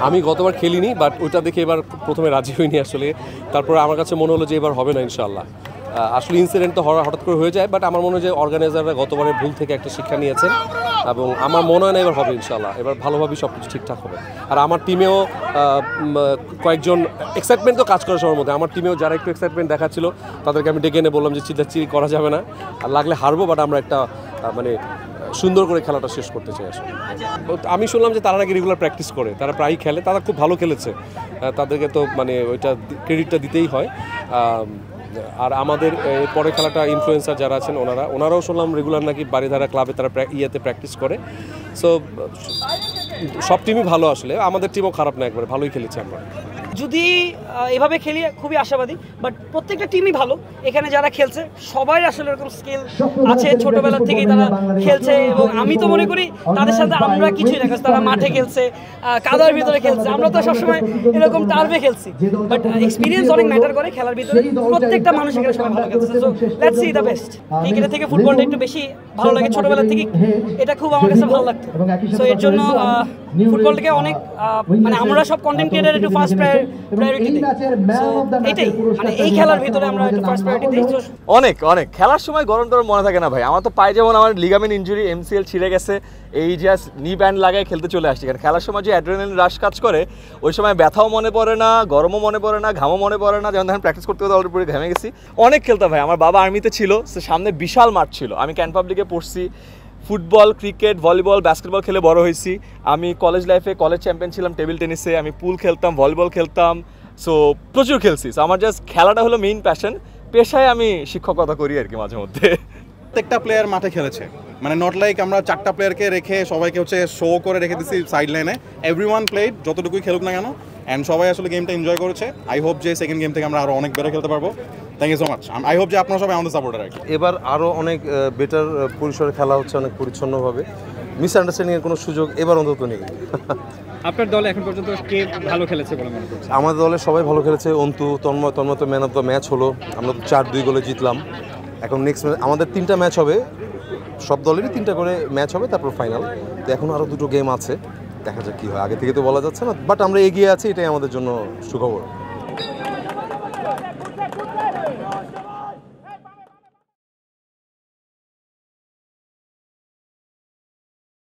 আমি গতবার খেলিনি, বাট ওইটা দেখে এবার প্রথমে রাজি হইনি আসলে। তারপর আমার কাছে মনে হলো যে এবার হবে না ইনশাআল্লাহ। আসলে ইনসিডেন্ট তো হঠাৎ করে হয়ে যায়, বাট আমার মনে হয় যে অর্গানাইজাররা গতবারের ভুল থেকে একটা শিক্ষা নিয়েছেন এবং আমার মনে হয় না এবার হবে ইনশাআল্লাহ। এবার ভালোভাবেই সব কিছু ঠিকঠাক হবে। আর আমার টিমেও কয়েকজন এক্সাইটমেন্ট তো কাজ করে সবার মধ্যে। আমার টিমেও যারা একটু এক্সাইটমেন্ট দেখাচ্ছিল তাদেরকে আমি ডেকে এনে বললাম যে চিল্লাচিল্লি করা যাবে না, আর লাগলে হারবো, বাট আমরা একটা মানে সুন্দর করে খেলাটা শেষ করতে চাই আসলে। আমি শুনলাম যে তারা নাকি রেগুলার প্র্যাকটিস করে, তারা প্রায়ই খেলে, তারা খুব ভালো খেলেছে, তাদেরকে তো মানে ওইটা ক্রেডিটটা দিতেই হয়। আর আমাদের পরে খেলাটা ইনফ্লুয়েন্সার যারা আছেন ওনারাও শুনলাম রেগুলার নাকি বাড়িধারা ক্লাবে তারা প্র্যাকটিস করে। সো সব টিমই ভালো আসলে, আমাদের টিমও খারাপ না, একবারে ভালোই খেলেছি আমরা। যদি এভাবে খেলি খুবই আশাবাদী, বাট প্রত্যেকটা টিমই ভালো। এখানে যারা খেলছে সবাই আসলে এরকম স্কিল আছে, ছোটবেলা থেকেই তারা খেলছে এবং আমি তো মনে করি তাদের সাথে আমরা কিছুই না, তারা মাঠে খেলছে, কাদার ভিতরে খেলছে, আমরা তো সবসময় এরকম টার্ফে খেলছি, বাট এক্সপিরিয়েন্স অনেক ম্যাটার করে খেলার ভিতরে। প্রত্যেকটা মানুষ এখানে সবাই ভালো খেলছে, so let's see the best. ক্রিকেটের থেকে ফুটবলটা একটু বেশি ভালো লাগে ছোটবেলা থেকে, এটা খুব আমার কাছে ভালো লাগতো। সো এর জন্য ফুটবলটাকে অনেক মানে আমরা সব কন্টেন্ট ক্রিয়েটর একটু ফার্স্ট প্রায়োরিটি দিই। এটাই মানে এই খেলার ভিতরে আমরা একটু ফার্স্ট প্রায়োরিটি দিই। অনেক খেলার সময় গরম মনে থাকে না ভাই। আমার তো পায়ে যেমন আমার লিগামেন্ট ইনজুরি, MCL ছিঁড়ে গেছে, এই জাস্ট নি ব্যান্ড লাগায় খেলতে চলে আসছি। কারণ খেলার সময় যে অ্যাড্রেনালিন রাশ কাজ করে, ওই সময় ব্যথাও মনে পড়ে না, গরমও মনে পড়ে না, ঘামও মনে পড়ে না। যেমন ধরেন প্র্যাকটিস করতে অলরেডি পুরো ঘেমে গেছি। অনেক খেলতাম ভাই। আমার বাবা আর্মিতে ছিল, সামনে বিশাল মাঠ ছিল। আমি ক্যান পাবলিকে পড়ছি, ফুটবল, ক্রিকেট, ভলিবল, বাস্কেটবল খেলে বড় হয়েছি। আমি কলেজ লাইফে কলেজ চ্যাম্পিয়ন ছিলাম টেবিল টেনিসে, আমি পুল খেলতাম, ভলিবল খেলতাম, সো প্রচুর খেলছি। সো আমার জাস্ট খেলাটা হলো মেইন প্যাশন। পেশায় আমি শিক্ষকতা করি আর কি মাঝে মধ্যে। প্রত্যেকটা প্লেয়ার মাঠে খেলেছে, মানে নট লাইক আমরা 4টা প্লেয়ারকে রেখে সবাইকে হচ্ছে শো করে রেখে দিচ্ছি সাইড লাইনে। এভরিওয়ান প্লেড, যতটুকুই খেলুক না কেন, অ্যান্ড সবাই আসলে গেমটা এনজয় করেছে। আই হোপ যে সেকেন্ড গেম থেকে আমরা আরও অনেক বেটার খেলতে পারবো। Thank you so much. I hope যে আপনারা সবাই আমাদের সাপোর্টার আর কি। এবার আরও অনেক বেটার পরিসরে খেলা হচ্ছে, অনেক পরিচ্ছন্নভাবে। মিসআন্ডারস্ট্যান্ডিংয়ের কোনো সুযোগ এবার অন্তত নেই। আপনার দলে এখন পর্যন্ত কে ভালো খেলেছে বলে মনে করছেন? আমাদের দলে সবাই ভালো খেলেছে। অন্তু, তন্ময় তো ম্যান অফ দ্য ম্যাচ হলো। আমরা তো 4-2 গোলে জিতলাম। এখন নেক্সট আমাদের 3টা ম্যাচ হবে, সব দলেরই 3টা করে ম্যাচ হবে, তারপর ফাইনাল। তো এখন আরও 2টো গেম আছে, দেখা যাক কী হয়। আগে থেকে তো বলা যাচ্ছে না, বাট আমরা এগিয়ে আছি, এটাই আমাদের জন্য সুখবর।